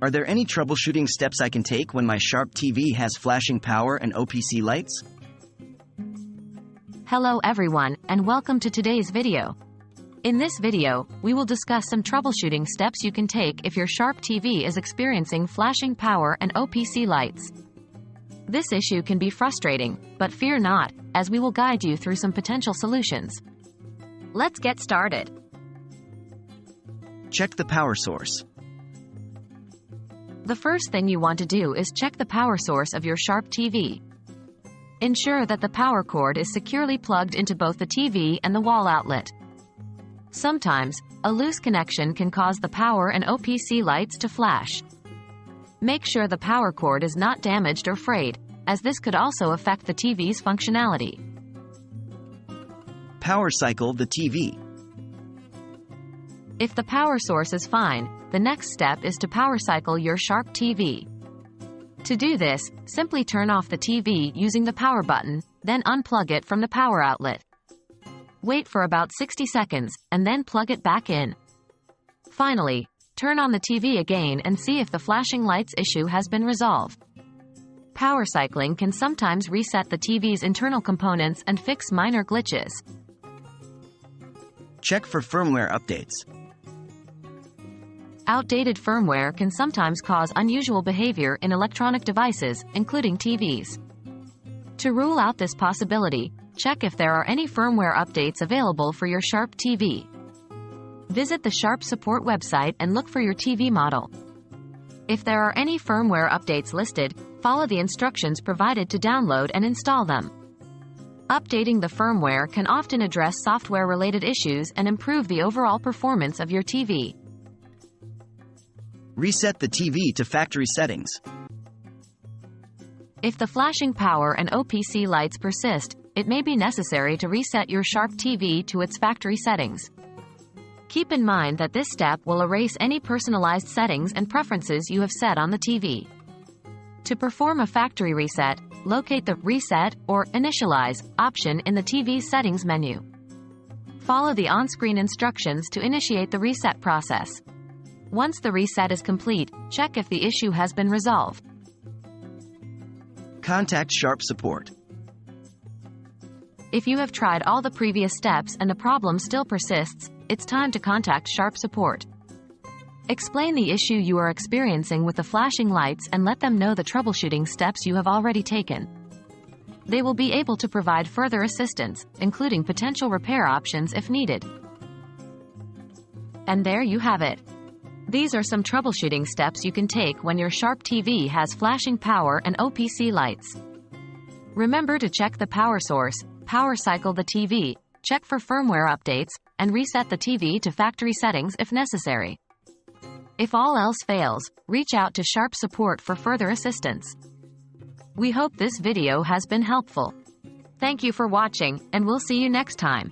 Are there any troubleshooting steps I can take when my Sharp TV has flashing power and OPC lights? Hello everyone, and welcome to today's video. In this video, we will discuss some troubleshooting steps you can take if your Sharp TV is experiencing flashing power and OPC lights. This issue can be frustrating, but fear not, as we will guide you through some potential solutions. Let's get started. Check the power source. The first thing you want to do is check the power source of your Sharp TV. Ensure that the power cord is securely plugged into both the TV and the wall outlet. Sometimes, a loose connection can cause the power and OPC lights to flash. Make sure the power cord is not damaged or frayed, as this could also affect the TV's functionality. Power cycle the TV. If the power source is fine, the next step is to power cycle your Sharp TV. To do this, simply turn off the TV using the power button, then unplug it from the power outlet. Wait for about 60 seconds, and then plug it back in. Finally, turn on the TV again and see if the flashing lights issue has been resolved. Power cycling can sometimes reset the TV's internal components and fix minor glitches. Check for firmware updates. Outdated firmware can sometimes cause unusual behavior in electronic devices, including TVs. To rule out this possibility, check if there are any firmware updates available for your Sharp TV. Visit the Sharp support website and look for your TV model. If there are any firmware updates listed, follow the instructions provided to download and install them. Updating the firmware can often address software-related issues and improve the overall performance of your TV. Reset the TV to factory settings. If the flashing power and OPC lights persist, it may be necessary to reset your Sharp TV to its factory settings. Keep in mind that this step will erase any personalized settings and preferences you have set on the TV. To perform a factory reset, locate the Reset or Initialize option in the TV's settings menu. Follow the on-screen instructions to initiate the reset process. Once the reset is complete, check if the issue has been resolved. Contact Sharp support. If you have tried all the previous steps and the problem still persists, it's time to contact Sharp support. Explain the issue you are experiencing with the flashing lights and let them know the troubleshooting steps you have already taken. They will be able to provide further assistance, including potential repair options if needed. And there you have it. These are some troubleshooting steps you can take when your Sharp TV has flashing power and OPC lights. Remember to check the power source, power cycle the TV, check for firmware updates, and reset the TV to factory settings if necessary. If all else fails, reach out to Sharp support for further assistance. We hope this video has been helpful. Thank you for watching, and we'll see you next time.